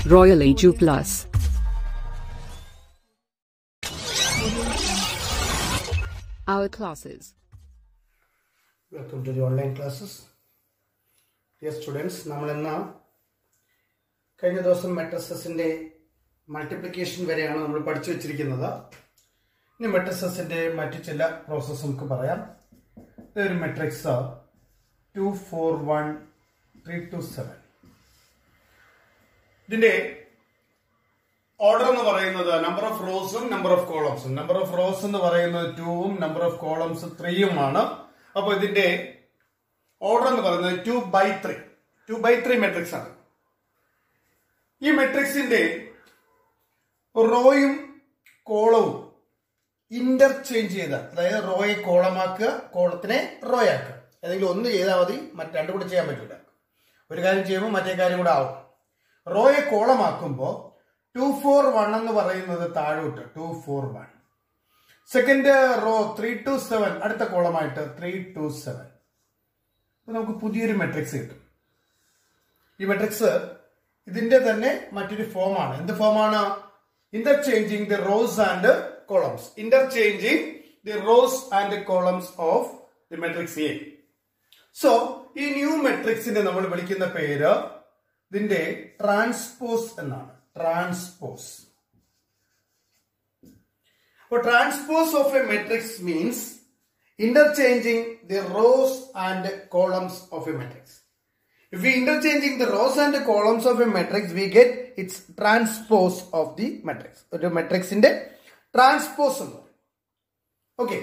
Royal HU Plus. Our classes. Welcome to the online classes. Dear students, നമ്മളെന്നാ കഴിഞ്ഞ ദിവസം മെട്രിസസിന്റെ multiplication വരെയാണ് നമ്മൾ പഠിച്ചു വെച്ചിരിക്കുന്നത്. ഇനി മെട്രിസസിന്റെ മറ്റു ചില പ്രോസസ്സ് നമുക്ക് പറയാം. ഇതൊരു മെട്രിക്സ് 2 4 1 3 2 7. ഇതിന്റെ ഓർഡർ എന്ന് പറയുന്നത് നമ്പർ ഓഫ് റോസും നമ്പർ ഓഫ് കോളംസും. നമ്പർ ഓഫ് റോസ് എന്ന് പറയുന്നത് 2ഉം നമ്പർ ഓഫ് കോളംസ് 3ഉമാണ്. അപ്പോൾ ഇതിന്റെ ഓർഡർ എന്ന് പറയുന്നത് 2 by 3 മെട്രിക്സ് ആണ്. ഈ മെട്രിക്സിന്റെ റോയും കോളവും ഇന്റർചേഞ്ച് ചെയ്താൽ, അതായത് റോയെ കോളമാക്കുക, കോളത്തിനെ റോയാക്കുക, ഏതെങ്കിലും ഒന്ന് ചെയ്താൽ മതി, രണ്ടും കൂടെ ചെയ്യാൻ പറ്റില്ല. ഒരു കാര്യം ചെയ്യുമ്പോൾ മറ്റേ കാര്യം കൂടെ ആവും. റോയെ കോളമാക്കുമ്പോൾ 2 4 1 എന്ന് പറയുന്നത് താഴോട്ട് 2 4 1. സെക്കൻഡ് റോ 3 2 7 അടുത്ത കോളമായിട്ട് 3 2 7. നമുക്ക് പുതിയൊരു മെട്രിക്സ് കിട്ടും. ഈ മെട്രിക്സ് ഇതിന്റെ തന്നെ മറ്റൊരു ഫോമാണ്. എന്ത് ഫോമാണ്? Interchanging the rows and columns. Interchanging the rows and columns of the matrix A. So ഈ ന്യൂ മെട്രിക്സിനെ നമ്മൾ വിളിക്കുന്ന പേര് ഇതിന്റെ ട്രാൻസ്പോസ് എന്നാണ്. ട്രാൻസ്പോസ്. അപ്പോൾ transpose of a matrix means interchanging the rows and columns of a matrix. If we interchanging the rows and columns of a matrix, we get its transpose of the matrix. ഒരു മെട്രിക്സിന്റെ transpose എന്ന് പറയും. Okay,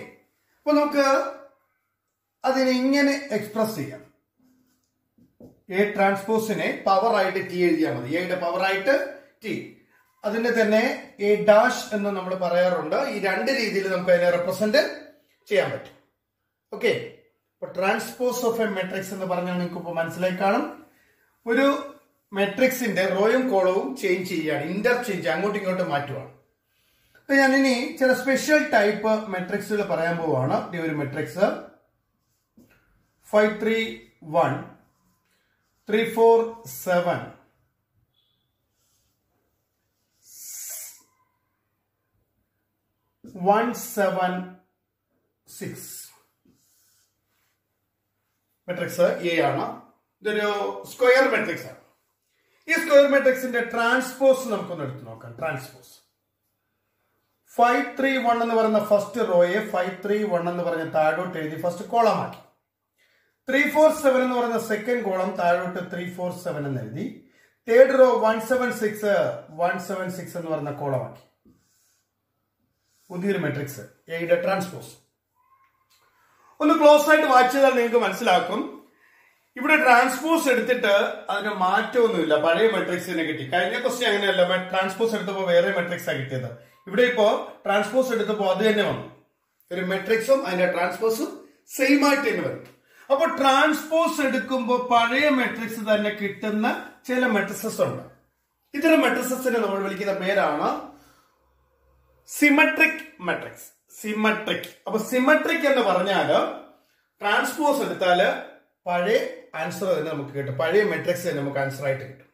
അപ്പൊ നമുക്ക് അതിനെ ഇങ്ങനെ express ചെയ്യാം. A ട്രാൻസ്പോസിനെ power ആയിട്ട് ടി എഴുതിയാൽ മതി. എയുടെ പവർ ആയിട്ട് ടി. അതിന്റെ തന്നെ എ ഡാഷ് എന്ന് നമ്മൾ പറയാറുണ്ട്. ഈ രണ്ട് രീതിയിൽ നമുക്ക് അതിനെ റെപ്രസെന്റ് ചെയ്യാൻ പറ്റും. ഓക്കെ, അപ്പൊ ട്രാൻസ്പോസ് ഓഫ് എ മെട്രിക്സ് എന്ന് പറഞ്ഞാൽ നിങ്ങൾക്ക് ഇപ്പൊ മനസ്സിലായി കാണും. ഒരു മെട്രിക്സിന്റെ റോയും കോളവും ചേഞ്ച് ചെയ്യുകയാണ്, ഇന്റർചേഞ്ച്, അങ്ങോട്ടും ഇങ്ങോട്ടും മാറ്റുവാണ്. അപ്പൊ ഞാനിനി ചില സ്പെഷ്യൽ ടൈപ്പ് മെട്രിക്സുകൾ പറയാൻ പോവാണ്. ഒരു മെട്രിക്സ് 5 3 1 3 4 7 1 7 6 മെട്രിക്സ് എ ആണ്. ഇതൊരു സ്ക്വയർ മെട്രിക്സ് ആണ്. ഈ സ്ക്വയർ മെട്രിക്സിന്റെ ട്രാൻസ്പോസ് നമുക്കൊന്ന് എടുത്തു നോക്കാം. ട്രാൻസ്പോസ് 5 3 1 എന്ന് പറയുന്ന ഫസ്റ്റ് റോയെ 5 3 1 എന്ന് പറഞ്ഞ താഴോട്ട് എഴുതി ഫസ്റ്റ് കോളം ആക്കി. 3 4 7 എന്ന് പറയുന്ന സെക്കൻഡ് കോളം താഴോട്ട് 3 4 7 എന്ന് എഴുതി. തേർഡ് റോ 1 7 6 1 7 6 എന്ന് പറയുന്ന കോളം ആക്കി. പുതിയൊരു മെട്രിക്സ് എയുടെ ട്രാൻസ്പോസ്. ഒന്ന് ക്ലോസ് ആയിട്ട് വായിച്ച് ചെയ്താൽ നിങ്ങൾക്ക് മനസ്സിലാക്കും. ഇവിടെ ട്രാൻസ്പോസ് എടുത്തിട്ട് അതിന് മാറ്റമൊന്നുമില്ല. പഴയ മെട്രിക്സിനെ കിട്ടി. കഴിഞ്ഞ ക്വസ്റ്റ്യൻ അങ്ങനെയല്ല, ട്രാൻസ്പോസ് എടുത്തപ്പോൾ വേറെ മെട്രിക്സ് ആണ് കിട്ടിയത്. ഇവിടെ ഇപ്പോ ട്രാൻസ്പോസ് എടുത്തപ്പോൾ അത് തന്നെ വന്നു. ഒരു മെട്രിക്സും അതിന്റെ ട്രാൻസ്പോസും സെയിം ആയിട്ട് തന്നെ വരും. അപ്പൊ ട്രാൻസ്പോസ് എടുക്കുമ്പോൾ പഴയ മെട്രിക്സ് തന്നെ കിട്ടുന്ന ചില മെട്രിക്സസ് ഉണ്ട്. ഇത്തരം മെട്രിക്സസിനെ നമ്മൾ വിളിക്കുന്ന പേരാണ് സിമെട്രിക് മെട്രിക്സ്. സിമെട്രിക്. അപ്പൊ സിമെട്രിക് എന്ന് പറഞ്ഞാല് ട്രാൻസ്പോസ് എടുത്താല് പഴയ ആൻസർ തന്നെ നമുക്ക് കിട്ടും. പഴയ മെട്രിക്സ് തന്നെ നമുക്ക് ആൻസർ ആയിട്ട് കിട്ടും.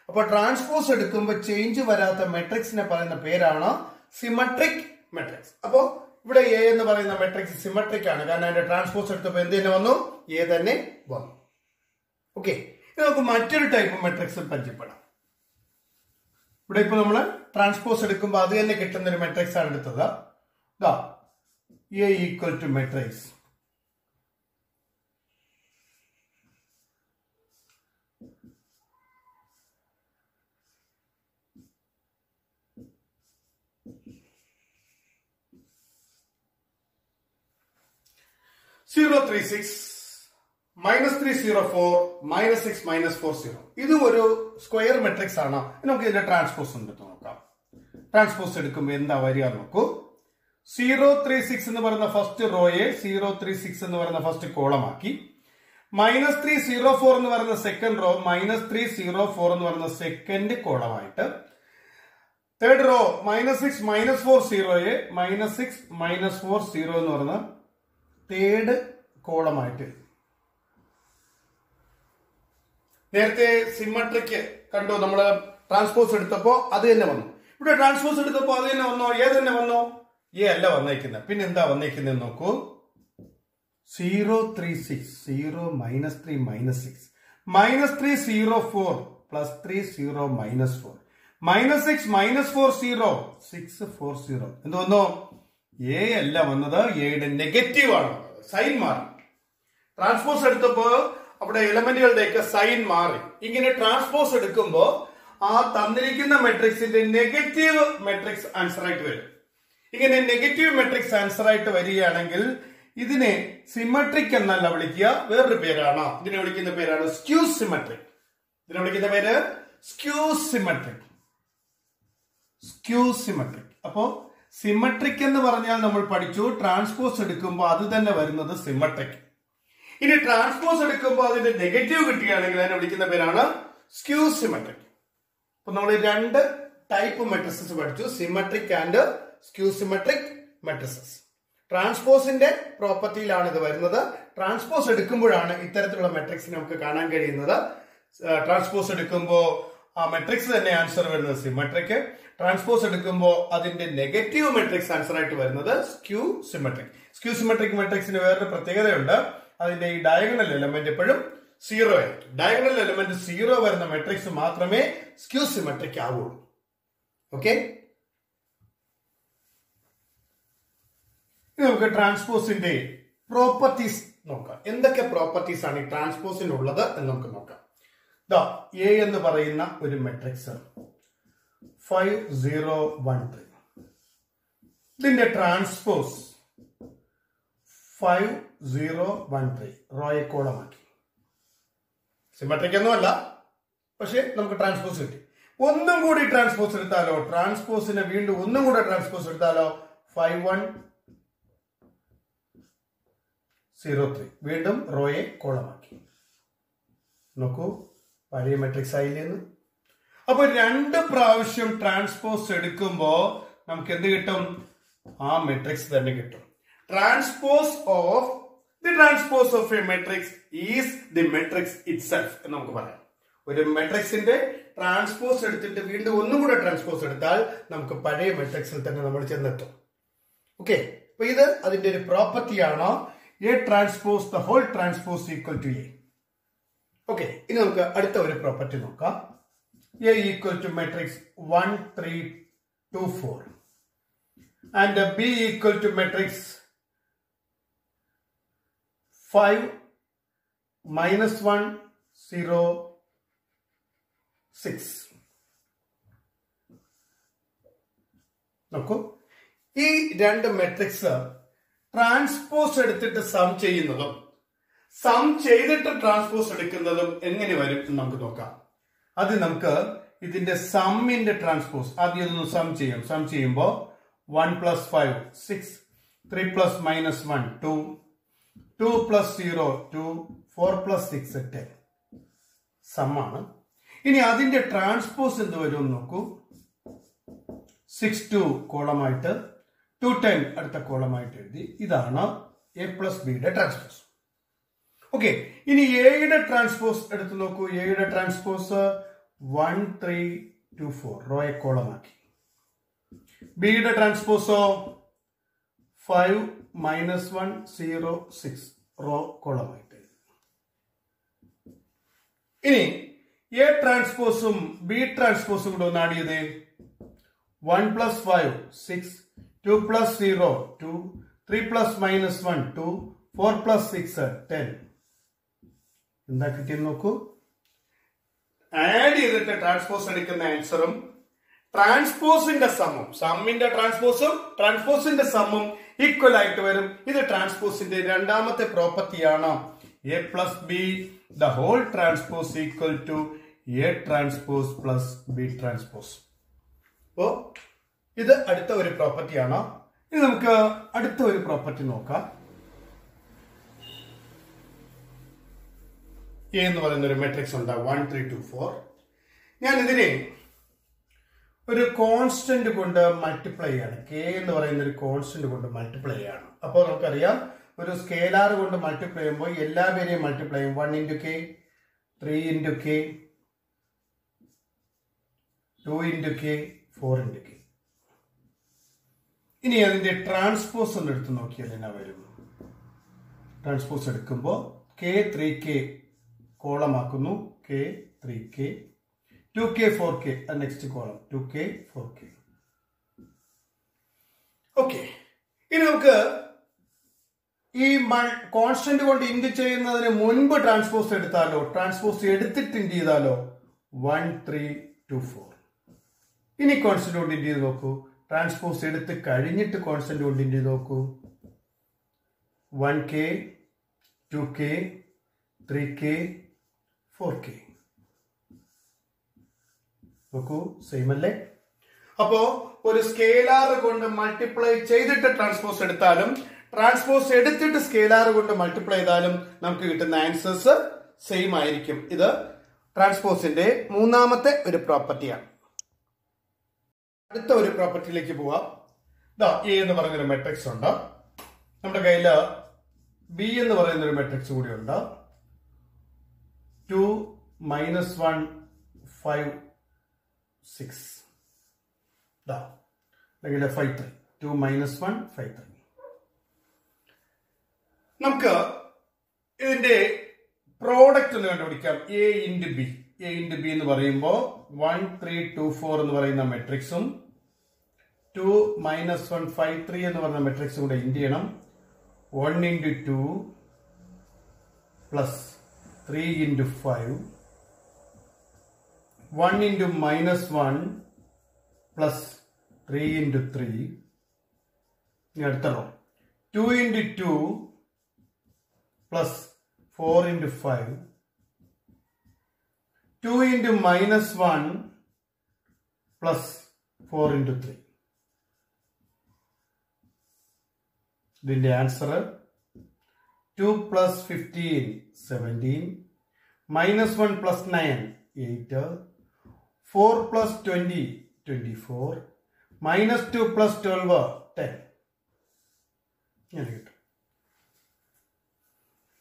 അപ്പൊ ട്രാൻസ്പോസ് എടുക്കുമ്പോൾ ചേഞ്ച് വരാത്ത മെട്രിക്സിനെ പറയുന്ന പേരാണ് സിമെട്രിക് മെട്രിക്സ്. അപ്പോ ഇവിടെ എ എന്ന് പറയുന്ന മെട്രിക്സ് സിമെട്രിക് ആണ്. കാരണം അതിന്റെ ട്രാൻസ്പോസ് എടുത്തപ്പോൾ എന്ത് തന്നെ വന്നു? എ തന്നെ വന്നു. ഓക്കെ, ഇത് നമുക്ക് മറ്റൊരു ടൈപ്പ് മെട്രിക്സ് പരിചയപ്പെടാം. ഇവിടെ ഇപ്പൊ നമ്മള് ട്രാൻസ്പോസ് എടുക്കുമ്പോൾ അത് തന്നെ കിട്ടുന്ന ഒരു മെട്രിക്സ് ആണ് എടുത്തത്. A equal to matrix 0 3 6 -3 0 4 -6 -4 0. ഇത് ഒരു സ്ക്വയർ മെട്രിക്സ് ആണ്. നമുക്ക് ഇതിന്റെ ട്രാൻസ്പോസ് ഉണ്ട് നോക്കാം. ട്രാൻസ്പോസ് എടുക്കുമ്പോൾ എന്താ വരിക നോക്കൂ. 0 3 6 എന്ന് പറയുന്ന ഫസ്റ്റ് റോയെ 0 3 6 എന്ന് പറയുന്ന ഫസ്റ്റ് കോളമാക്കി. -3 0 4 എന്ന് പറയുന്ന സെക്കൻഡ് റോ -3 0 4 എന്ന് പറയുന്ന സെക്കൻഡ് കോളമായിട്ട്. തേർഡ് റോ -6 -4 0യെ -6 -4 0 എന്ന് പറയുന്ന തേർഡ് കോളമായിട്ട്. നേരത്തെ സിമെട്രിക് കണ്ടു, നമ്മള് ട്രാൻസ്പോസ് എടുത്തപ്പോ അത് തന്നെ വന്നു. ഇവിടെ ട്രാൻസ്പോസ് എടുത്തപ്പോ അത് തന്നെ വന്നോ? ഏത് തന്നെ വന്നോ? എ അല്ല വന്നേക്കുന്നത്. പിന്നെ എന്താ വന്നേക്കുന്നത് നോക്കൂ. 0 3 6 0 -3 -6 -3 0 4 +3 0 -4 -6 -4 0 6 4 0 എന്ത് വന്നു? എ അല്ല വന്നത്, എയുടെ നെഗറ്റീവ് ആണ്. സൈൻ മാറി. ട്രാൻസ്പോസ് എടുത്തപ്പോ അവിടെ എലമെന്റുകളുടെയൊക്കെ സൈൻ മാറി. ഇങ്ങനെ ട്രാൻസ്പോസ് എടുക്കുമ്പോ ആ തന്നിരിക്കുന്ന മെട്രിക്സിന്റെ നെഗറ്റീവ് മെട്രിക്സ് ആൻസർ ആയിട്ട് വരും. ഇങ്ങനെ നെഗറ്റീവ് മെട്രിക്സ് ആൻസർ ആയിട്ട് വരികയാണെങ്കിൽ ഇതിനെ സിമെട്രിക് എന്നല്ല വിളിക്കുക, വേറൊരു പേരാണ്. ഇതിനെ വിളിക്കുന്ന പേരാണ് സ്ക്യൂ സിമെട്രിക്. ഇതിനെ വിളിക്കുന്ന പേര് സ്ക്യൂ സിമെട്രിക്. Skew symmetric. അപ്പോ സിമെട്രിക് എന്ന് പറഞ്ഞാൽ നമ്മൾ പഠിച്ചു ട്രാൻസ്പോസ് എടുക്കുമ്പോൾ അത് തന്നെ വരുന്നത് സിമെട്രിക്. ഇനി ട്രാൻസ്പോസ് എടുക്കുമ്പോൾ അതിന്റെ നെഗറ്റീവ് കിട്ടുകയാണെങ്കിൽ അതിനെ വിളിക്കുന്ന പേരാണ് സ്ക്യൂ സിമെട്രിക്. അപ്പൊ നമ്മൾ രണ്ട് ടൈപ്പ് മെട്രിസസ് പഠിച്ചു, symmetric and skew symmetric matrices. ട്രാൻസ്പോസിന്റെ പ്രോപ്പർട്ടിയിലാണ് ഇത് വരുന്നത്. ട്രാൻസ്പോസ് എടുക്കുമ്പോഴാണ് ഇത്തരത്തിലുള്ള മെട്രിക്സ് നമുക്ക് കാണാൻ കഴിയുന്നത്. ട്രാൻസ്പോസ് എടുക്കുമ്പോൾ ആ മെട്രിക്സ് തന്നെ ആൻസർ വരുന്നത് സിമെട്രിക്. ട്രാൻസ്പോസ് എടുക്കുമ്പോൾ അതിന്റെ നെഗറ്റീവ് മെട്രിക്സ് ആൻസർ ആയിട്ട് വരുന്നത് സ്ക്യൂ സിമെട്രിക്. സ്ക്യൂ സിമെട്രിക് മെട്രിക്സിന് വേറൊരു പ്രത്യേകതയുണ്ട്. അതിന്റെ ഈ ഡയഗണൽ എലമെന്റ് എപ്പോഴും 0 ആയിരിക്കും. ഡയഗണൽ എലമെന്റ് 0 വരുന്ന മെട്രിക്സ് മാത്രമേ സ്ക്യൂ സിമെട്രിക് ആവുള്ളൂ. ഓക്കെ, ഇനി നമുക്ക് ട്രാൻസ്പോസിന്റെ പ്രോപ്പർട്ടീസ് നോക്കാം. എന്തൊക്കെ പ്രോപ്പർട്ടീസ് ആണ് ഈ ട്രാൻസ്പോസിനുള്ളത് എന്ന് നമുക്ക് നോക്കാം. എ എന്ന് പറയുന്ന ഒരു മെട്രിക്സ് 5 0 1 3. ഇതിന്റെ ട്രാൻസ്പോസ് 5 0 1 3 റോയെ കോളമാക്കി. സിമെട്രിക് ഒന്നുമല്ല, പക്ഷെ നമുക്ക് ട്രാൻസ്പോസ് കിട്ടി. ഒന്നും കൂടി ട്രാൻസ്പോസ് എടുത്താലോ, ട്രാൻസ്പോസിനെ വീണ്ടും ഒന്നും കൂടെ ട്രാൻസ്പോസ് എടുത്താലോ 5 1 0 3 വീണ്ടും റോയെ കോളമാക്കി. നോക്കൂ, പഴയ മെട്രിക്സ് ആയില്ലെന്ന്. അപ്പൊ 2 പ്രാവശ്യം ട്രാൻസ്പോസ് എടുക്കുമ്പോ നമുക്ക് എന്ത് കിട്ടും? ആ മെട്രിക്സ് തന്നെ കിട്ടും. Transpose of a matrix is the matrix itself എന്ന് നമുക്ക് പറയാം. ഒരു മെട്രിക്സിന്റെ ട്രാൻസ്പോസ് എടുത്തിട്ട് വീണ്ടും ഒന്നും കൂടെ ട്രാൻസ്പോസ് എടുത്താൽ നമുക്ക് പഴയ മെട്രിക്സിൽ തന്നെ നമ്മൾ ചെന്നെത്തും. ഓക്കെ, അപ്പൊ ഇത് അതിന്റെ ഒരു പ്രോപ്പർട്ടിയാണ്. A transpose the whole transpose equal to A. Okay, ഇനി നമുക്ക് അടുത്ത ഒരു പ്രോപ്പർട്ടി നോക്കാം. A equal to matrix 1 3 2 4 and B equal to matrix 5 -1 0 6. നോക്കൂ, ഈ രണ്ട് മെട്രിക്സ് ട്രാൻസ്പോസ് എടുത്തിട്ട് സം ചെയ്യുന്നതും സം ചെയ്തിട്ട് ട്രാൻസ്പോസ് എടുക്കുന്നതും എങ്ങനെ വരും എന്ന് നമുക്ക് നോക്കാം. അത് നമുക്ക് ഇതിന്റെ സമ്മിന്റെ ട്രാൻസ്പോസ് ആദ്യം ഒന്ന് സം ചെയ്യാം. സം ചെയ്യുമ്പോൾ 1 + 5 6 3 + -1 2 2 + 0 2 4 + 6 10 സമ്മാണ്. ഇനി അതിന്റെ ട്രാൻസ്പോസ് എന്ത് വരും നോക്കൂ. 6 2 കോളമായിട്ട് 2 10 അടുത്ത കോളമായിട്ട് എഴുതി. ഇതാണ് എ + ബിയുടെ ട്രാൻസ്പോസ്. ഓക്കെ, ഇനി എയുടെ ട്രാൻസ്പോസ് എടുത്തു നോക്കൂ. എയുടെ ട്രാൻസ്പോസ് 1 3 2 4 റോയെ കോളമാക്കി. ബിയുടെ ട്രാൻസ്പോസോ 5 -1 0 6 റോ കോളമായിട്ട്. ഇനി എ ട്രാൻസ്പോസും ബി ട്രാൻസ്പോസും കൂടെ ഒന്ന് ആഡ് ചെയ്തേ. 1 + 5 6 2 + 0 2 3 + -1 2 4 + 6 10. എന്താ കിട്ടിയെന്ന് നോക്കൂ. ആഡ് ചെയ്തിട്ട് ട്രാൻസ്പോസ് എടുക്കുന്ന ആൻസറും ട്രാൻസ്പോസിന്റെ സമ്മും, സമ്മിന്റെ ട്രാൻസ്പോസും ട്രാൻസ്പോസിന്റെ സമ്മും ഈക്വൽ ആയിട്ട് വരും. ഇത് ട്രാൻസ്പോസിന്റെ രണ്ടാമത്തെ പ്രോപ്പർട്ടിയാണ്. A + B the whole transpose equal to A transpose + B transpose. അപ്പോ ഇത് അടുത്ത ഒരു പ്രോപ്പർട്ടിയാണ്. ഇനി നമുക്ക് അടുത്ത ഒരു പ്രോപ്പർട്ടി നോക്കാം. എ എന്ന് പറയുന്ന ഒരു മെട്രിക്സ് ഉണ്ട് 1 3 2 4. ഞാൻ ഇതിനെ ഒരു കോൺസ്റ്റന്റ് കൊണ്ട് മൾട്ടിപ്ലൈ ചെയ്യാണ്. കെ എന്ന് പറയുന്ന ഒരു കോൺസ്റ്റന്റ് കൊണ്ട് മൾട്ടിപ്ലൈ ചെയ്യാണ്. അപ്പോൾ നമുക്കറിയാം, ഒരു സ്കേലാർ കൊണ്ട് മൾട്ടിപ്ലൈ ചെയ്യുമ്പോൾ എല്ലാ പേരെയും മൾട്ടിപ്ലൈ ചെയ്യും. 1 × k 3 × k 2 into k, 4 into k. ഇനി അതിന്റെ ട്രാൻസ്പോസ് ഒന്ന് എടുത്ത് നോക്കിയാൽ എന്നാ വരും? ട്രാൻസ്പോസ് എടുക്കുമ്പോൾ k 3k കോളം ആക്കുന്നു. k 3k, 2k 4k, next column 2k 4k. Okay, ഇനി നമുക്ക് ഈ കോൺസ്റ്റന്റ് കൊണ്ട് ഇൻഡ് ചെയ്യുന്നതിന് മുൻപ് ട്രാൻസ്പോസ് എടുത്താലോ, ട്രാൻസ്പോസ് എടുത്തിട്ട് ഇൻഡ് ചെയ്താലോ? 1 3 2 4. ഇനി കോൺസ്റ്റന്റ് കൊണ്ട് ഇൻഡ് ചെയ്ത് നോക്കൂ. ട്രാൻസ്പോസ് എടുത്ത് കഴിഞ്ഞിട്ട് കോൺസ്റ്റന്റ് കൊണ്ട് ഇൻഡ് ചെയ്ത് നോക്കൂ. 1k 2k 3k 4k. നോക്കൂ, സെയിം അല്ലേ? അപ്പോ ഒരു സ്കേലാർ കൊണ്ട് മൾട്ടിപ്ലൈ ചെയ്തിട്ട് ട്രാൻസ്പോസ് എടുത്താലും ട്രാൻസ്പോസ് എടുത്തിട്ട് സ്കേലാർ കൊണ്ട് മൾട്ടിപ്ലൈ ചെയ്താലും നമുക്ക് കിട്ടുന്ന ആൻസേഴ്സ് സെയിം ആയിരിക്കും. ഇത് ട്രാൻസ്പോസിന്റെ മൂന്നാമത്തെ ഒരു പ്രോപ്പർട്ടിയാണ്. അടുത്ത ഒരു പ്രോപ്പർട്ടിയിലേക്ക് പോവാം. എ എന്ന് പറയുന്നൊരു മെട്രിക്സ് ഉണ്ട്. നമ്മുടെ കയ്യില് ബി എന്ന് പറയുന്ന ഒരു മെട്രിക്സ് കൂടി ഉണ്ട്. 2 -1 5 6 അല്ലെങ്കിൽ 5 3. 2 -1 5 3. നമുക്ക് ഇതിന്റെ പ്രോഡക്റ്റ് ഒന്ന് കണ്ടുപിടിക്കാം. A into B. A into B എന്ന് പറയുമ്പോൾ 1 3 2 4 എന്ന് പറയുന്ന മെട്രിക്സും 2 -1 5 3 എന്ന് പറയുന്ന മെട്രിക്സും കൂടെ ഇൻഡ് ചെയ്യണം. 1 into 2 plus 3 into 5, 1 into -1 plus 3 into 3. അടുത്ത raw 2 into 2 plus 4 into 5, 2 into -1 plus 4 into 3. ഇതിന്റെ answer 2 plus 15 17, -1 plus 9 8, 4 plus 20 24, -2 plus 12 10. ഇങ്ങനെ കിട്ടും.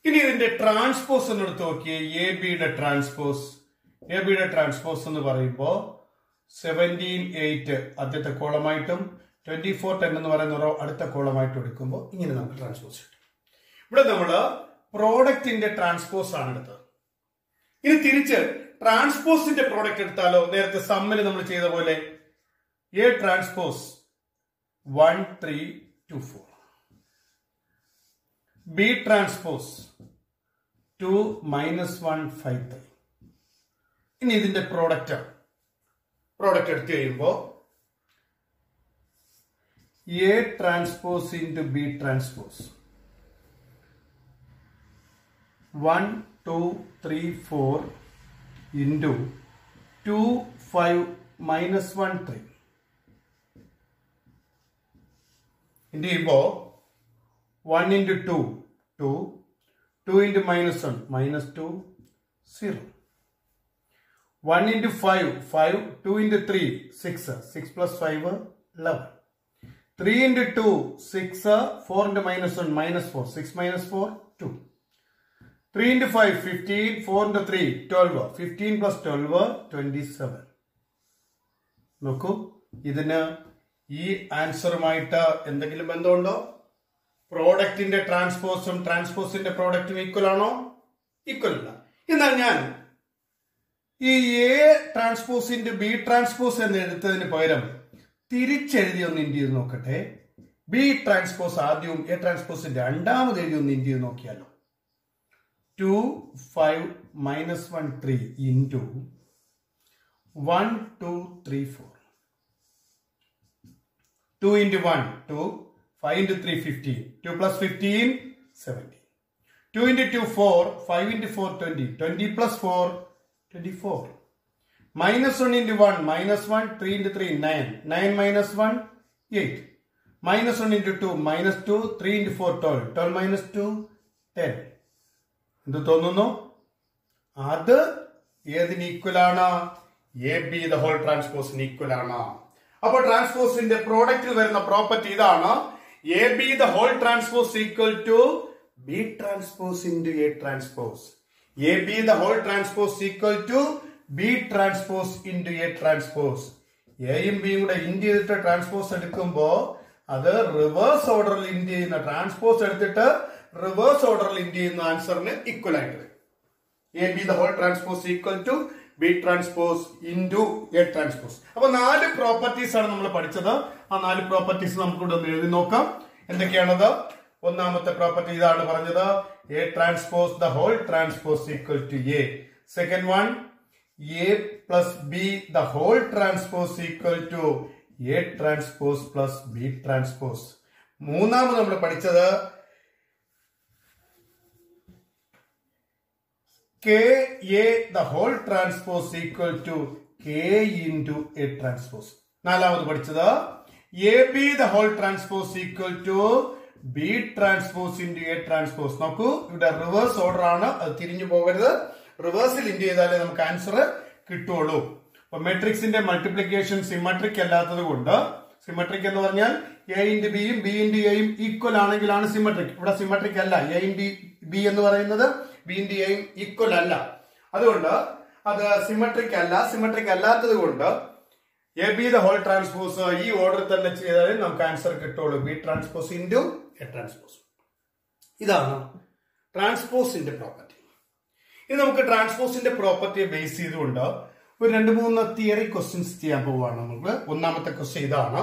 ഇനി ഇതിന്റെ ട്രാൻസ്പോസ് എന്ന് എടുത്ത് നോക്കിയേ. എ ബിയുടെ ട്രാൻസ്പോസ്. എ ബിയുടെ ട്രാൻസ്പോസ് എന്ന് പറയുമ്പോൾ 17 8 ആദ്യത്തെ കോളമായിട്ടും 24 10 എന്ന് പറയുന്ന റോ അടുത്ത കോളമായിട്ട് എടുക്കുമ്പോൾ ഇങ്ങനെ നമുക്ക് ട്രാൻസ്പോസ് കിട്ടും. ഇവിടെ നമ്മള് പ്രോഡക്റ്റിന്റെ ട്രാൻസ്പോസ് ആണ് എടുത്തത്. ഇനി തിരിച്ച് ട്രാൻസ്പോസിന്റെ പ്രോഡക്റ്റ് എടുത്താലോ? നേരത്തെ സമ്മിൽ നമ്മൾ ചെയ്ത പോലെ എ ട്രാൻസ്പോസ് 1 3 2 4, ബി ട്രാൻസ്പോസ് 2 -1 5 3. ഇനി ഇതിന്റെ പ്രോഡക്റ്റ് എടുത്തു കഴിയുമ്പോൾ A transpose into B transpose 1 2 3 4 into 2 5 -1 3. Into ചെയ്യുമ്പോൾ 1 into 2 2, 2 into -1 -2 0, 1 into 5 5, 2 into 3 6, 6 plus 5 11, 3 into 2 6, 4 into -1 -4, 6 minus 4 2, 3 into 5 15, 4 into 3 12, 15 plus 12 27. നോക്കൂ, ഇതിന് ഈ ആൻസറുമായിട്ട് എന്തെങ്കിലും ബന്ധമുണ്ടോ? പ്രോഡക്റ്റിന്റെ ട്രാൻസ്പോസും ട്രാൻസ്പോസിന്റെ പ്രോഡക്റ്റും ഈക്വൽ ആണോ? ഈക്വൽ അല്ല. എന്നാൽ ഞാൻ ഈ എ ട്രാൻസ്പോസിന്റെ ബി ട്രാൻസ്പോസ് എന്ന് എടുത്തതിന് പകരം തിരിച്ചെഴുതി ഒന്ന് ഇൻഡ് ചെയ്ത് നോക്കട്ടെ. ബി ട്രാൻസ്പോസ് ആദ്യവും എ ട്രാൻസ്പോസ് രണ്ടാമത് എഴുതി ഒന്ന് ഇൻഡ് ചെയ്ത് നോക്കിയാലോ. 2 5 -1 3 into 1 2 3 4, 2 into 1 2, 5 into 3 15, 2 plus 15 17, 2 into 2 4, 5 into 4 20, 20 plus 4 24, -1 into 1 -1, 3 into 3 9, 9 minus 1 8, -1 into 2 -2, 3 into 4 12, 12 minus 2 10. എന്ത് തോന്നുന്നു? അത് ഏതിന് ഈക്വൽ ആണ്? എ ബി ദ ഹോൾ ട്രാൻസ്പോസിന് ഈക്വൽ ആണ്. അപ്പൊ ട്രാൻസ്പോസിന്റെ പ്രോഡക്റ്റിൽ വരുന്ന പ്രോപ്പർട്ടി ഇതാണ്. A B the whole transpose equal to B transpose into A transpose. A B the whole transpose equal to B transpose into A transpose. എയും ബിയും കൂടെ ഇൻഡ് ചെയ്തിട്ട് ട്രാൻസ്പോസ് എടുക്കുമ്പോ അത് റിവേഴ്സ് ഓർഡറിൽ ഇൻഡ് ചെയ്യുന്ന ട്രാൻസ്പോസ് എടുത്തിട്ട് റിവേഴ്സ് ഓർഡറിൽ ഇൻഡ് ചെയ്യുന്ന ആൻസറിന് ഈക്വൽ ആയിട്ട് വരും. A B the whole transpose equal to B transpose into A transpose. അപ്പൊ 4 പ്രോപ്പർട്ടീസ് ആണ് നമ്മൾ പഠിച്ചത്. ആ 4 പ്രോപ്പർട്ടീസ് നമുക്കിവിടെ ഒന്ന് എഴുതി നോക്കാം. എന്തൊക്കെയാണത്? ഒന്നാമത്തെ പ്രോപ്പർട്ടി ഇതാണ് പറഞ്ഞത്, A transpose the whole transpose equal to A. Second one, A plus B the whole transpose equal to A transpose plus B transpose. മൂന്നാമത് നമ്മൾ പഠിച്ചത് K A the whole transpose equal to K into A transpose. നാലാമത് പഠിച്ചത് A B the whole transpose equal to B transpose into A transpose. നോക്കൂ, ഇവിടെ reverse order ആണ്, അത് തിരിഞ്ഞു പോകരുത്. റിവേഴ്സിൽ ഇൻഡ് ചെയ്താലേ നമുക്ക് ആൻസർ കിട്ടുള്ളൂ. അപ്പൊ മെട്രിക്സിന്റെ മൾട്ടിപ്ലിക്കേഷൻ സിമെട്രിക് അല്ലാത്തത് കൊണ്ട്, സിമെട്രിക് എന്ന് പറഞ്ഞാൽ എ ഇൻറ്റു ബിയും ബി ഇൻറ്റു എയും ഈക്വൽ ആണെങ്കിലാണ് സിമെട്രിക്. ഇവിടെ സിമെട്രിക് അല്ല. എ ഇൻറ്റു ബി എന്ന് പറയുന്നത് ബി ഇൻറ്റു എയും ഈക്വൽ അല്ല. അതുകൊണ്ട് അത് സിമെട്രിക് അല്ല. സിമെട്രിക് അല്ലാത്തത് കൊണ്ട് A B the whole transpose ഈ ഓർഡർ തന്നെ ചെയ്താലേ നമുക്ക് ആൻസർ കിട്ടുള്ളൂ. B transpose into A transpose. ഇതാണ് ട്രാൻസ്പോസിന്റെ പ്രോപ്പർട്ടി. ഇനി നമുക്ക് ട്രാൻസ്പോസിന്റെ പ്രോപ്പർട്ടിയെ ബേസ് ചെയ്തുകൊണ്ട് ഒരു 2-3 തിയറി ക്വസ്റ്റ്യൻസ് ചെയ്യാൻ പോവുകയാണ് നമുക്ക്. ഒന്നാമത്തെ ക്വസ്റ്റ്യൻ ഇതാണ്,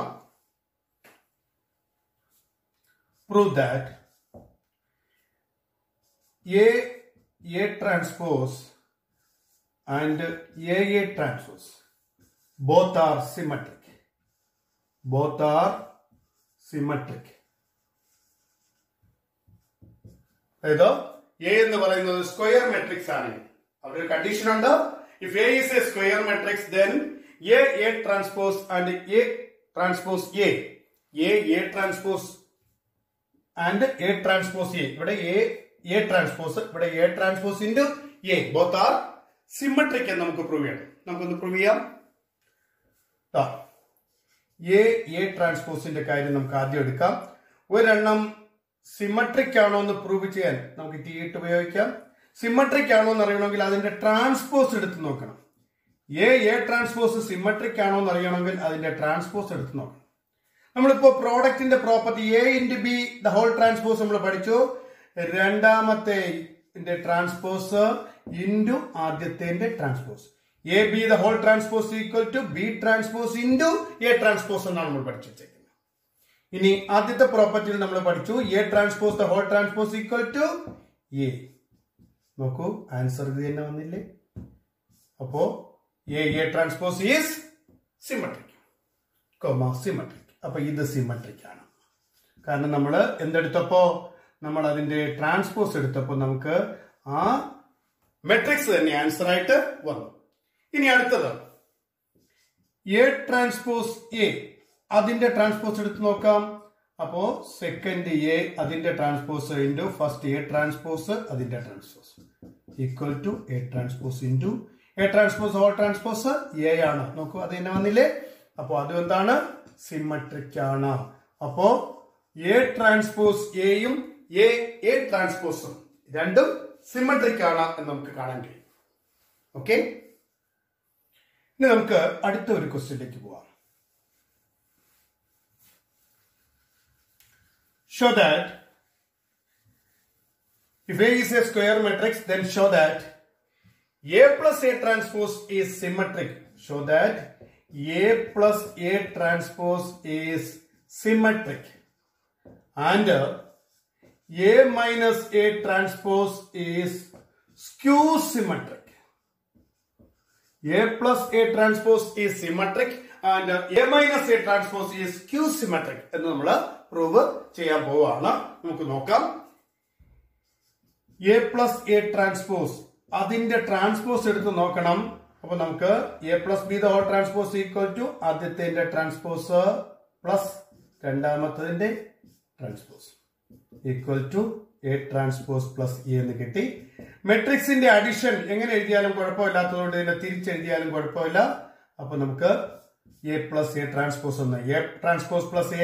prove that A transpose and A transpose both are symmetric. Both are symmetric. അതായത് എ എന്ന് പറയുന്നത് സ്ക്വയർ മെട്രിക്സ് ആണ്. അവിടെ ഒരു കണ്ടീഷൻ ഉണ്ട്. If A is A square matrix then A transpose and A transpose A transpose and A transpose A. ഇവിടെ A transpose, ഇവിടെ A transpose into A, both are symmetric എന്ന് നമുക്ക് പ്രൂവ് ചെയ്യണം. നമുക്കൊന്ന് പ്രൂവ് ചെയ്യാം. എ ട്രാൻസ്പോസിന്റെ കാര്യം നമുക്ക് ആദ്യം എടുക്കാം. ഒരെണ്ണം സിമെട്രിക് ആണോ എന്ന് പ്രൂവ് ചെയ്യാൻ നമുക്ക് T8 ഉപയോഗിക്കാം. സിമെട്രിക് ആണോ എന്ന് അറിയണമെങ്കിൽ അതിന്റെ ട്രാൻസ്പോസ് എടുത്ത് നോക്കണം. എ ട്രാൻസ്പോസ് സിമെട്രിക് ആണോ എന്ന് അറിയണമെങ്കിൽ അതിന്റെ ട്രാൻസ്പോസ് എടുത്ത് നോക്കണം. നമ്മളിപ്പോ പ്രോഡക്റ്റിന്റെ property A into B the whole transpose നമ്മൾ പഠിച്ചു. രണ്ടാമത്തെ ട്രാൻസ്പോസ് ഇൻറ്റു ആദ്യത്തെ transpose. A B the whole transpose equal to B transpose into A transpose എന്നാണ് നമ്മൾ പഠിച്ചു വെച്ചേക്കുന്നത്. ഇനി ആദ്യത്തെ പ്രോപ്പർട്ടിയിൽ നമ്മൾ പഠിച്ചു A transpose the whole transpose equal to A. നോക്കൂ, ആൻസർ ഇത് തന്നെ വന്നില്ലേ? അപ്പോ A transpose is symmetric, symmetric. അപ്പൊ ഇത് സിമെട്രിക് ആണ്. കാരണം നമ്മൾ എന്തെടുത്തപ്പോ, നമ്മൾ അതിന്റെ ട്രാൻസ്പോസ് എടുത്തപ്പോ നമുക്ക് ആ മെട്രിക്സ് തന്നെ ആൻസർ ആയിട്ട് വന്നു. ഇനി അടുത്തത് എ ട്രാൻസ്പോസ് എ, അതിന്റെ ട്രാൻസ്പോസ് എടുത്ത് നോക്കാം. അപ്പോ സെക്കൻഡ് എ അതിന്റെ transpose into first A transpose അതിന്റെ transpose equal to A transpose into A transpose whole transpose A ആണ്. നോക്കൂ, അത് തന്നെ വന്നില്ലേ? അപ്പോ അത് എന്താണ്? സിമെട്രിക് ആണ്. അപ്പോ എ ട്രാൻസ്പോസ് എയും എ ട്രാൻസ്പോസും രണ്ടും സിമെട്രിക് ആണ് എന്ന് നമുക്ക് കാണാൻ കഴിയും. ഓക്കെ, ഇനി നമുക്ക് അടുത്ത ഒരു ക്വസ്റ്റ്യനിലേക്ക് പോവാം. Show that if A is a square matrix, then show that A plus A transpose is symmetric. Show that A plus A transpose is symmetric. And A minus A transpose is skew symmetric. A plus A transpose is symmetric and A minus A transpose is skew symmetric എന്ന് നമ്മൾ prove ചെയ്യാൻ പോവാണ്. നമുക്ക് നോക്കാം. A plus A transpose അതിന്റെ transpose എടുത്ത് നോക്കണം. അപ്പൊ നമുക്ക് A plus B the whole transpose equal to ആദ്യത്തെ ട്രാൻസ്പോസ് പ്ലസ് രണ്ടാമത്തതിന്റെ transpose equal to A transpose plus A എന്ന് കിട്ടി. മെട്രിക്സിന്റെ അഡിഷൻ എങ്ങനെ എഴുതിയാലും കുഴപ്പമില്ലാത്തതുകൊണ്ട് ഇതിനെ തിരിച്ചെഴുതിയാലും കുഴപ്പമില്ല. അപ്പൊ നമുക്ക് എ പ്ലസ് എ ട്രാൻസ്പോസ് ഒന്ന് A transpose plus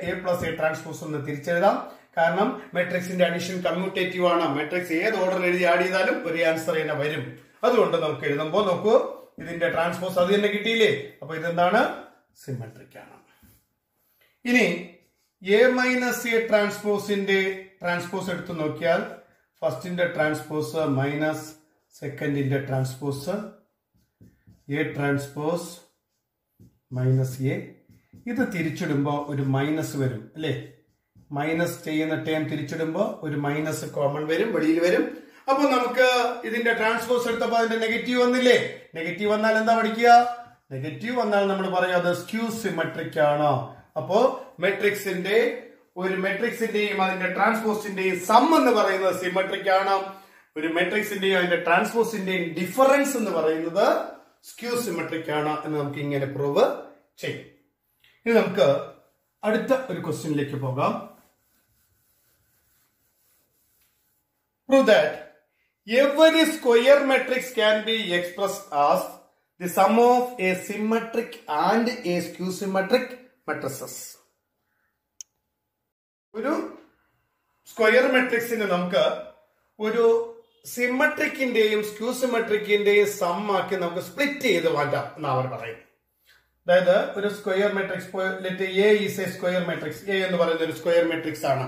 A plus A transpose ഒന്ന് തിരിച്ചെഴുതാം. കാരണം മെട്രിക്സിന്റെ അഡിഷൻ കമ്മ്യൂട്ടേറ്റീവ് ആണ്. മെട്രിക്സ് ഏത് ഓർഡറിൽ എഴുതി ആഡ് ചെയ്താലും ഒരു ആൻസർ തന്നെ വരും. അതുകൊണ്ട് നമുക്ക് എഴുതുമ്പോൾ നോക്കൂ, ഇതിന്റെ ട്രാൻസ്പോസ് അത് തന്നെ കിട്ടിയില്ലേ? അപ്പൊ ഇതെന്താണ്? സിമെട്രിക് ആണ്. ഇനി എ മൈനസ് എ ട്രാൻസ്പോസിന്റെ ട്രാൻസ്പോസ് എടുത്തു നോക്കിയാൽ ഫസ്റ്റിന്റെ ട്രാൻസ്പോസ് മൈനസ് സെക്കൻഡിന്റെ transpose A transpose minus A. ഇത് തിരിച്ചിടുമ്പോ ഒരു മൈനസ് വരും അല്ലേ? മൈനസ് ചെയ്യുന്ന ടേം തിരിച്ചിടുമ്പോ ഒരു മൈനസ് കോമൺ വരും, വെളിയിൽ വരും. അപ്പൊ നമുക്ക് ഇതിന്റെ ട്രാൻസ്പോസ് എടുത്തപ്പോ അതിന്റെ നെഗറ്റീവ് വന്നില്ലേ? നെഗറ്റീവ് വന്നാൽ എന്താ പഠിക്കുക? നെഗറ്റീവ് വന്നാൽ നമ്മൾ പറയും അത് സ്ക്യൂ സിമെട്രിക് ആണ്. അപ്പോ ഒരു മെട്രിക്സിന്റെയും അതിന്റെ ട്രാൻസ്പോസിന്റെയും സം എന്ന് പറയുന്നത് സിമെട്രിക് ആണ്. ഒരു മെട്രിക്സിന്റെയും അതിന്റെ ട്രാൻസ്പോസിന്റെയും ഡിഫറൻസ് എന്ന് പറയുന്നത് സ്ക്യൂ സിമെട്രിക് ആണ് എന്ന് നമുക്ക് ഇങ്ങനെ പ്രൂവ് ചെയ്യും. ഇനി നമുക്ക് അടുത്ത ഒരു ക്വസ്റ്റ്യനിലേക്ക് പോകാം. Prove that every square matrix can be expressed as the sum of a symmetric and a skew symmetric matrices. ഒരു സ്ക്വയർ മെട്രിക്സിനെ നമുക്ക് ഒരു സിമെട്രിക്കിന്റെയും സ്ക്യൂ സിമെട്രിക്കിന്റെയും സം ആക്കി നമുക്ക് സ്പ്ലിറ്റ് ചെയ്ത് മാറ്റാം എന്നാണ് അവർ പറയുന്നത്. അതായത് ഒരു square matrix A is A square matrix. A എന്ന് പറയുന്ന ഒരു സ്ക്വയർ മെട്രിക്സ് ആണ്.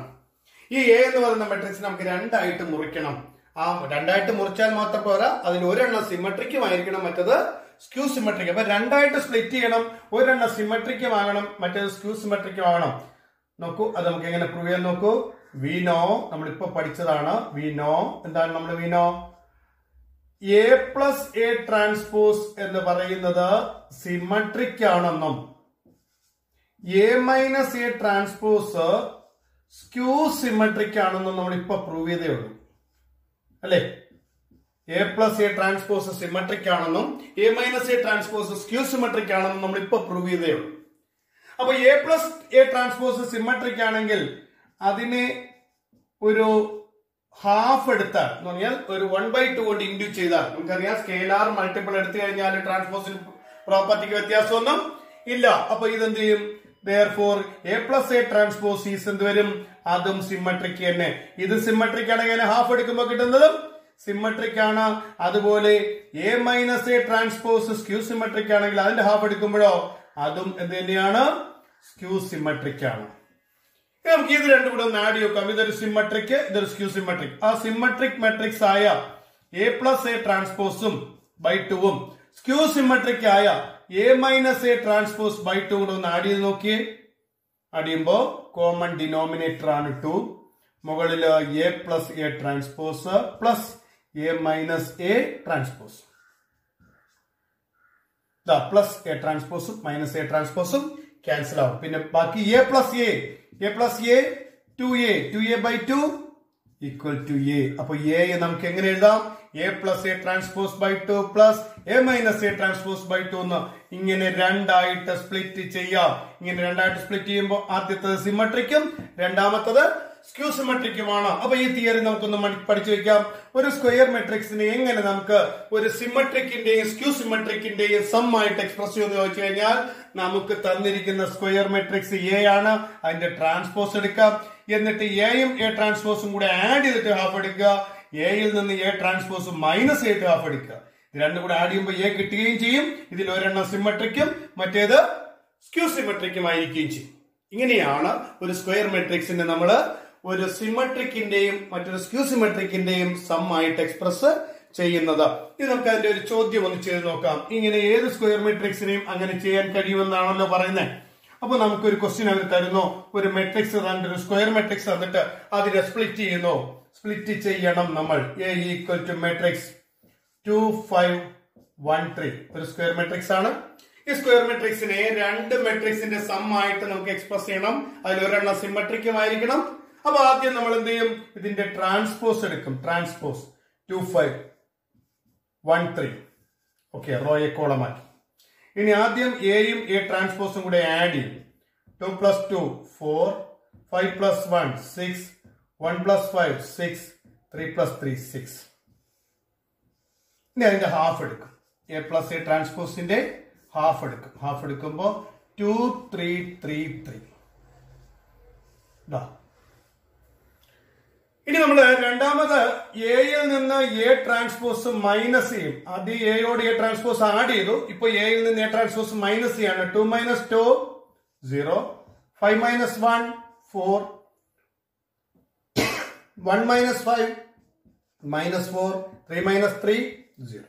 ഈ എ എന്ന് പറയുന്ന മെട്രിക്സ് നമുക്ക് രണ്ടായിട്ട് മുറിക്കണം. ആ രണ്ടായിട്ട് മുറിച്ചാൽ മാത്രം പോരാ, അതിൽ ഒരെണ്ണം സിമെട്രിക്കും ആയിരിക്കണം, മറ്റത് സ്ക്യൂ സിമെട്രിക്. അപ്പൊ രണ്ടായിട്ട് സ്പ്ലിറ്റ് ചെയ്യണം. ഒരെണ്ണം സിമെട്രിക്കും ആകണം, മറ്റേത് സ്ക്യൂ സിമെട്രിക്കും ആകണം. നോക്കൂ, അത് നമുക്ക് എങ്ങനെ പ്രൂവ് ചെയ്യാൻ നോക്കൂ. വി നോ, നമ്മളിപ്പോ പഠിച്ചതാണ്. വി നോ എന്താണ് നമ്മൾ we know? A plus A transpose എന്ന് പറയുന്നത് സിമെട്രിക് ആണെന്നും A minus A transpose skew symmetric ആണെന്നും നമ്മൾ ഇപ്പൊ പ്രൂവ് ചെയ്തേ ഉള്ളൂ അല്ലെ? A plus A transpose symmetric ആണെന്നും A minus A transpose skew symmetric ആണെന്നും നമ്മൾ ഇപ്പൊ പ്രൂവ് ചെയ്തേ ഉള്ളൂ. അപ്പൊ A plus A transpose symmetric ആണെങ്കിൽ അതിനെ ഒരു ഹാഫ് എടുത്താൽ എന്ന് പറഞ്ഞാൽ ഒരു 1/2 കൊണ്ട് ഇൻഡ്യൂ ചെയ്താൽ നമുക്കറിയാം സ്കെയിലാർ മൾട്ടിപ്പിൾ എടുത്തു കഴിഞ്ഞാൽ ട്രാൻസ്പോസിന് പ്രോപ്പർട്ടിക്ക് വ്യത്യാസമൊന്നും ഇല്ല. അപ്പൊ ഇതെന്ത് ചെയ്യും? Therefore, A plus A transpose is എന്ത് വരും? അതും സിമെട്രിക് തന്നെ. ഇത് സിമെട്രിക് ആണെങ്കിൽ ഹാഫ് എടുക്കുമ്പോൾ കിട്ടുന്നതും സിമെട്രിക് ആണ്. അതുപോലെ A minus A transpose skew symmetric ആണെങ്കിൽ അതിന്റെ ഹാഫ് എടുക്കുമ്പോഴോ അതും എന്ത് തന്നെയാണ്? സ്ക്യൂ സിമെട്രിക് ആണ്. നമുക്ക് ഇത് രണ്ടും കൂടെ ഒന്ന് ആഡ് ചെയ്യും. ഇതൊരു സിമെട്രിക്, ഇതൊരു സ്ക്യൂ സിമെട്രിക്. ആ സിമെട്രിക് മെട്രിക്സ് ആയ എ പ്ലസ് എ ട്രാൻസ്പോസും ബൈ 2ഉം സ്ക്യൂ സിമെട്രിക് ആയ A minus A transpose by 2 കൂടെ ഒന്ന് ആഡ് ചെയ്ത് നോക്കിയേ. ആഡ് ചെയ്യുമ്പോ കോമൺ ഡിനോമിനേറ്റർ ആണ് 2. മുകളില് A plus A transpose plus A minus A transpose. Plus A ട്രാൻസ്പോസും മൈനസ് എ ട്രാൻസ്പോസും ക്യാൻസൽ ആവും. പിന്നെ ബാക്കി A plus A 2a 2a by 2 equal to A. അപ്പൊ എ നമുക്ക് എങ്ങനെ എഴുതാം? A plus A transpose by 2 plus A minus A transpose by 2 എന്ന് ഇങ്ങനെ രണ്ടായിട്ട് സ്പ്ലിറ്റ് ചെയ്യാം. ഇങ്ങനെ രണ്ടായിട്ട് സ്പ്ലിറ്റ് ചെയ്യുമ്പോൾ ആദ്യത്തത് സിമെട്രിക്കും രണ്ടാമത്തത് സ്ക്യൂ സിമെട്രിക്കുമാണ്. അപ്പൊ ഈ തിയറി നമുക്കൊന്ന് പഠിച്ചു വെക്കാം. ഒരു സ്ക്വയർ മെട്രിക്സിനെ എങ്ങനെ നമുക്ക് ഒരു സിമെട്രിക്കിന്റെയും സ്ക്യൂ സിമെട്രിക്കിന്റെയും സം ആയിട്ട് എക്സ്പ്രസ് ചെയ്യുമെന്ന് ചോദിച്ചു കഴിഞ്ഞാൽ നമുക്ക് തന്നിരിക്കുന്ന സ്ക്വയർ മെട്രിക്സ് എ ആണ്. അതിന്റെ ട്രാൻസ്പോസ് എടുക്കാം. എന്നിട്ട് എയും എ ട്രാൻസ്പോസും കൂടെ ആഡ് ചെയ്തിട്ട് ഹാഫ് എടുക്കുക. എയിൽ നിന്ന് എ ട്രാൻസ്പോസും മൈനസ് ചെയ്തിട്ട് ഹാഫ് എടുക്കുക. ഇത് രണ്ടും കൂടെ ആഡ് ചെയ്യുമ്പോൾ എ കിട്ടുകയും ചെയ്യും. ഇതിൽ ഒരെണ്ണം സിമെട്രിക്കും മറ്റേത് സ്ക്യൂ സിമെട്രിക്കും ആയിരിക്കുകയും ചെയ്യും. ഇങ്ങനെയാണ് ഒരു സ്ക്വയർ മെട്രിക്സിനെ നമ്മൾ ഒരു സിമെട്രിക്കിന്റെയും മറ്റൊരു സ്ക്യൂ സിമെട്രിക്കിന്റെയും സം ആയിട്ട് എക്സ്പ്രസ് ചെയ്യുന്നത്. ഇത് നമുക്ക് അതിന്റെ ഒരു ചോദ്യം ഒന്ന് ചെയ്ത് നോക്കാം. ഇങ്ങനെ ഏത് സ്ക്വയർ മെട്രിക്സിനെയും അങ്ങനെ ചെയ്യാൻ കഴിയുമെന്നാണല്ലോ പറയുന്നത്. അപ്പൊ നമുക്കൊരു ക്വസ്റ്റ്യൻ അവർ തരുന്നു. ഒരു മെട്രിക്സ് തന്നിട്ട് ഒരു സ്ക്വയർ മെട്രിക്സ് തന്നിട്ട് അതിനെ സ്പ്ലിറ്റ് ചെയ്യുന്നു. സ്പ്ലിറ്റ് ചെയ്യണം നമ്മൾ. എ ഈക്വൽ ടു മെട്രിക്സ് 2 5 1 3 ഒരു സ്ക്വയർ മെട്രിക്സ് ആണ്. ഈ സ്ക്വയർ മെട്രിക്സിനെ രണ്ട് മെട്രിക്സിന്റെ സം ആയിട്ട് നമുക്ക് എക്സ്പ്രസ് ചെയ്യണം. അതിൽ ഒരെണ്ണം സിമെട്രിക്കും ആയിരിക്കണം. അപ്പൊ ആദ്യം നമ്മൾ എന്ത് ചെയ്യും? ഇതിന്റെ ട്രാൻസ്പോസ് എടുക്കും. ട്രാൻസ്പോസ് 2 5 1 3 ഓക്കെ, റോയെ കോളമാക്കി. ഇനി ആദ്യം എയും എ ട്രാൻസ്പോസും കൂടെ ആഡ് ചെയ്യും. 2 + 2 4 5 + 1 6 1 + 5 6 3 + 3 6. ഇനി അതിന്റെ ഹാഫ് എടുക്കും. എ പ്ലസ് എ ട്രാൻസ്പോസിന്റെ ഹാഫ് എടുക്കും. ഹാഫ് എടുക്കുമ്പോ 2 3 3 3. ഇനി നമ്മള് രണ്ടാമത് എയിൽ നിന്ന് എ ട്രാൻസ്പോസ് മൈനസ് ചെയ്യും. ആദ്യം എയോട് എ ട്രാൻസ്പോസ് ആഡ് ചെയ്തു. ഇപ്പൊ എയിൽ നിന്ന് എ ട്രാൻസ്പോസ് മൈനസ് ചെയ്യാണ്. 2 minus 2 0, 5 minus 1 4, 1 minus 5 minus 4, 3 minus 3 0.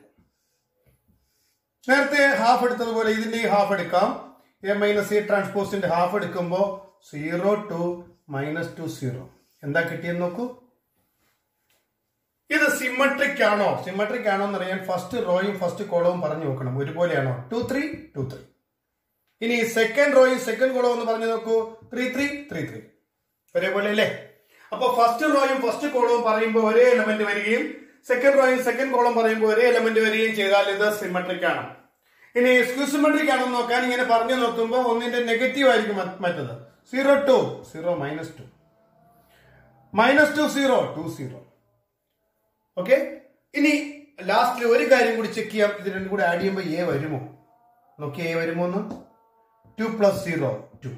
നേരത്തെ ഹാഫ് എടുത്തതുപോലെ ഇതിന്റെ ഹാഫ് എടുക്കാം. എ മൈനസ് എ ട്രാൻസ്പോസിന്റെ ഹാഫ് എടുക്കുമ്പോ 0 2 minus 2 0. എന്താ കിട്ടിയെന്ന് നോക്കൂ. ഇത് സിമ്മട്രിക് ആണോ? സിമ്മട്രിക് ആണോ എന്ന് അറിയാൻ ഫസ്റ്റ് റോയും ഫസ്റ്റ് കോളവും പറഞ്ഞു നോക്കണം. ഒരുപോലെയാണോ? 2 3 2 3. ഇനി സെക്കൻഡ് റോയും സെക്കൻഡ് കോളവും എന്ന് പറഞ്ഞു നോക്കൂ. 3 3 3 3. ഒരേപോലെ അല്ലേ? അപ്പൊ ഫസ്റ്റ് റോയും ഫസ്റ്റ് കോളവും പറയുമ്പോൾ ഒരേ എലമെന്റ് വരികയും സെക്കൻഡ് റോയും സെക്കൻഡ് കോളം പറയുമ്പോൾ ഒരേ എലമെന്റ് വരികയും ചെയ്താൽ ഇത് സിമ്മട്രിക് ആണ്. ഇനി സ്ക്യൂ സിമ്മട്രിക് ആണെന്ന് നോക്കാൻ ഇങ്ങനെ പറഞ്ഞു നോക്കുമ്പോൾ ഒന്നിന്റെ നെഗറ്റീവ് ആയിരിക്കും മറ്റത്. 0 2 0 minus 2 minus 2 0 2 0. ഓക്കെ. ഇനി ലാസ്റ്റിൽ ഒരു കാര്യം കൂടി ചെക്ക് ചെയ്യാം. ഇത് രണ്ടും കൂടി ആഡ് ചെയ്യുമ്പോൾ എ വരുമോ നോക്കി. എ വരുമോ എന്ന്. 2 plus 0 2,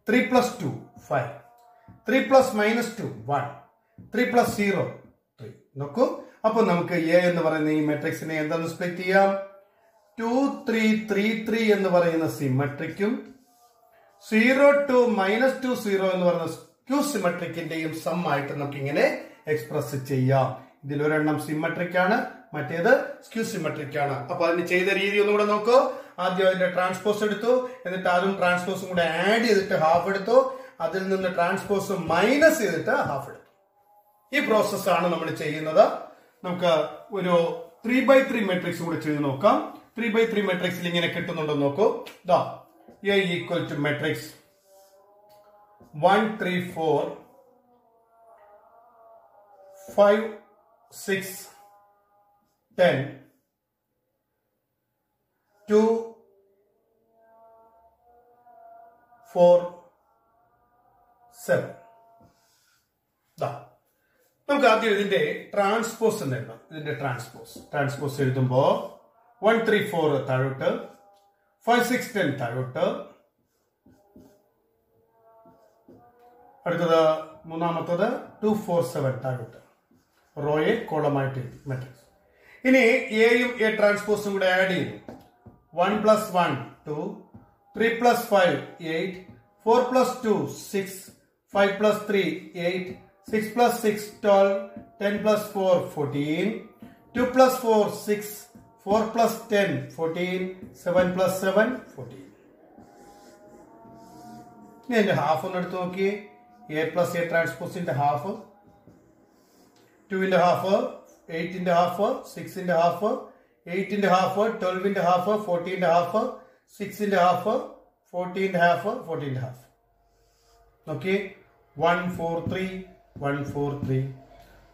3 plus 2 5, 3 plus minus 2 1, 3 plus 0 3. നോക്കൂ. അപ്പൊ നമുക്ക് എ എന്ന് പറയുന്ന ഈ മെട്രിക്സിനെ എന്താന്ന് സ്പ്ലിറ്റ് ചെയ്യാം. 2 3 3 3 എന്ന് പറയുന്ന സിമ്മട്രിക്കും 0 2 minus 2 0 എന്ന് പറയുന്ന സ്ക്യൂ സിമ്മട്രിക്കിന്റെയും സം ആയിട്ട് നമുക്ക് ഇങ്ങനെ എക്സ്പ്രസ് ചെയ്യാം. ഇതിലൊരെണ്ണം സിമ്മട്രിക് ആണ്, മറ്റേത് സ്ക്യൂ സിമ്മട്രിക് ആണ്. അപ്പൊ അതിന് ചെയ്ത രീതി ഒന്നും കൂടെ നോക്കൂ. ആദ്യം അതിന്റെ ട്രാൻസ്പോസ് എടുത്തു, എന്നിട്ട് അതും ട്രാൻസ്പോസും കൂടെ ആഡ് ചെയ്തിട്ട് ഹാഫ് എടുത്തു, അതിൽ നിന്ന് ട്രാൻസ്പോസ് മൈനസ് ചെയ്തിട്ട് ഹാഫ് എടുത്തു. ഈ പ്രോസസ്സാണ് നമ്മൾ ചെയ്യുന്നത്. നമുക്ക് ഒരു 3x3 മെട്രിക്സ് കൂടെ ചെയ്ത് നോക്കാം. 3x3 മെട്രിക്സിൽ ഇങ്ങനെ കിട്ടുന്നുണ്ടോ നോക്കൂ. ദാ A equal to matrix 1 3 4 5 6 10 2 4 7. നമുക്ക് ആദ്യം ഇതിന്റെ ട്രാൻസ്പോസ് എന്ന് എഴുതാം. ഇതിന്റെ ട്രാൻസ്പോസ് എഴുതുമ്പോ 1 3 4 താഴോട്ട്, 5 6 10 താഴോട്ട്, അടുത്തത് മൂന്നാമത്തത് 2 4 7 താഴോട്ട്. റോയെ കോളമായിട്ട് എഴുതി മെട്രിക്സ്. ഇനി എയും എ ട്രാൻസ്പോസും കൂടെ ആഡ് ചെയ്തു. 1 plus 1 2, 3 plus 5 8, 4 plus 2 6, 5 plus 3 8, 6 plus 6 12, 10 plus 4 14, 2 plus 4 6, 4 plus 10 14, 7 plus 7 14. ഇനി അതിന്റെ ഹാഫ് ഒന്ന് എടുത്ത് നോക്കിയേ. എ പ്ലസ് എ ട്രാൻസ്പോസിന്റെ ഹാഫ്, 2ന്റെ ഹാഫ്, 8ന്റെ ഹാഫ്, 6ന്റെ ഹാഫ്, 8ന്റെ ഹാഫ്, 12ന്റെ ഹാഫ്, 14ന്റെ ഹാഫ്, 6ന്റെ ഹാഫ്, 14ന്റെ ഹാഫ്, 14ന്റെ ഹാഫ്. നോക്കിയേ. 1 4 3 1 4 3,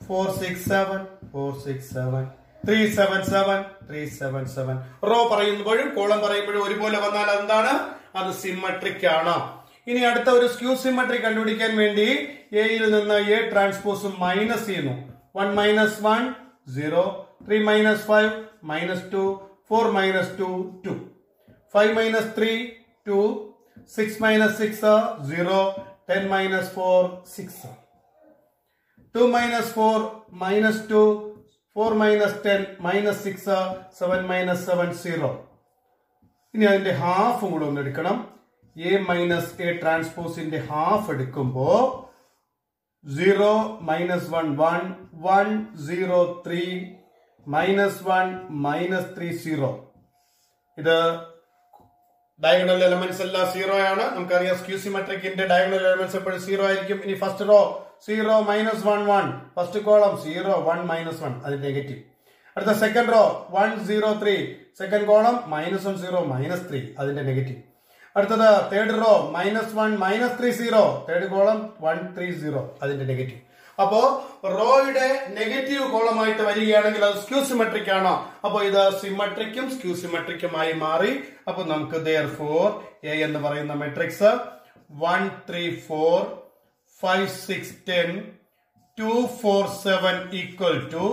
4 6 7 4 6 7, 3 7 7 3 7 7. റോ പറയുമ്പോഴും കോളം പറയുമ്പോഴും ഒരുപോലെ വന്നാൽ എന്താണ്? അത് സിമ്മട്രിക് ആണ്. ഇനി അടുത്ത ഒരു സ്ക്യൂ സിമ്മട്രിക് കണ്ടുപിടിക്കാൻ വേണ്ടി എയിൽ നിന്ന് എ ട്രാൻസ്പോസ് മൈനസ് ചെയ്യുന്നു. 1 minus 1 0, 3 minus 5 minus 2, 4 minus 2 2, 5 minus 3 2, 6 minus 6 0, 10 minus 4 6, 2 minus 4 minus 2, 4 minus 10 minus 6, 7 minus 7 0. ഇനി അതിന്റെ ഹാഫ് കൂടെ ഒന്ന് എടുക്കണം. എ മൈനസ് എ ട്രാൻസ്പോസിന്റെ ഹാഫ് എടുക്കുമ്പോ 0 minus 1 1, 1 0 3, minus 1 minus 3 0. ഇത് ഡയഗണൽ എലമെന്റ്സ് എല്ലാം 0 ആണ്. നമുക്കറിയാം സ്ക്യൂ സിമെട്രിക്കിന്റെ ഡയഗണൽ എലമെന്റ്സ് എപ്പോഴും 0 ആയിരിക്കും. ഇനി first row 0 minus 1 1, first column 0 1 minus 1 അതിന്റെ നെഗറ്റീവ്. അടുത്ത സെക്കൻഡ് റോ 1 0 3, സെക്കൻഡ് കോളം -1 0 -3 അതിന്റെ നെഗറ്റീവ്. അടുത്തത് തേർഡ് റോ -1 -3 0, തേർഡ് കോളം 1 3 0 അതിന്റെ നെഗറ്റീവ്. അപ്പോ റോയുടെ നെഗറ്റീവ് കോളമായിട്ട് വരികയാണെങ്കിൽ അത് സ്ക്യൂ സിമെട്രിക് ആണ്. അപ്പൊ ഇത് സിമെട്രിക്കും സ്ക്യൂ സിമെട്രിക്കുമായി മാറി. അപ്പൊ നമുക്ക് therefore എ എന്ന് പറയുന്ന മെട്രിക്സ് 1 3 4 5 6 10 2 4 7 ഈക്വൽ ടു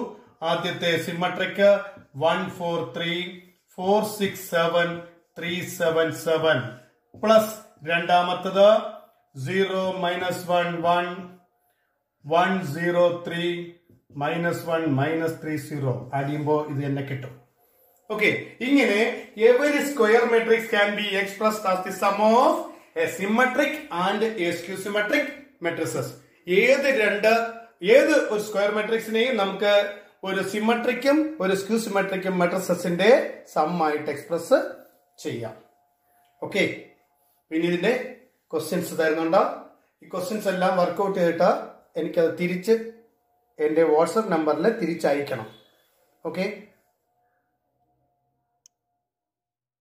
ആദ്യത്തെ സിമെട്രിക് 1 4 3 4 6 7 3 7 7 പ്ലസ് രണ്ടാമത്തത് 0 -1 1, 103 minus 1 minus 30 ആഡ് ചെയ്യുമ്പോൾ ഇത് തന്നെ കിട്ടും. Okay, ഇങ്ങനെ every square matrix can be expressed as the sum of a symmetric and a skew symmetric matrices. ഏത് ഒരു സ്ക്വയർ മാട്രിക്സിനെയും നമുക്ക് ഒരു സിമെട്രിക്കും ഒരു സ്ക്യൂ സിമെട്രിക്കും മാട്രിസസിന്റെ സം ആയിട്ട് എക്സ്പ്രസ് ചെയ്യാം. ഓക്കെ, പിന്നെ ഇതിന്റെ ക്വസ്റ്റ്യൻസ് തരുന്നുണ്ട്. ഈ ക്വസ്റ്റ്യൻസ് എല്ലാം വർക്ക്ഔട്ട് ചെയ്തിട്ട് എനിക്കത് തിരിച്ച് എന്റെ വാട്സ്ആപ്പ് നമ്പറിൽ തിരിച്ചയക്കണം. ഓക്കെ.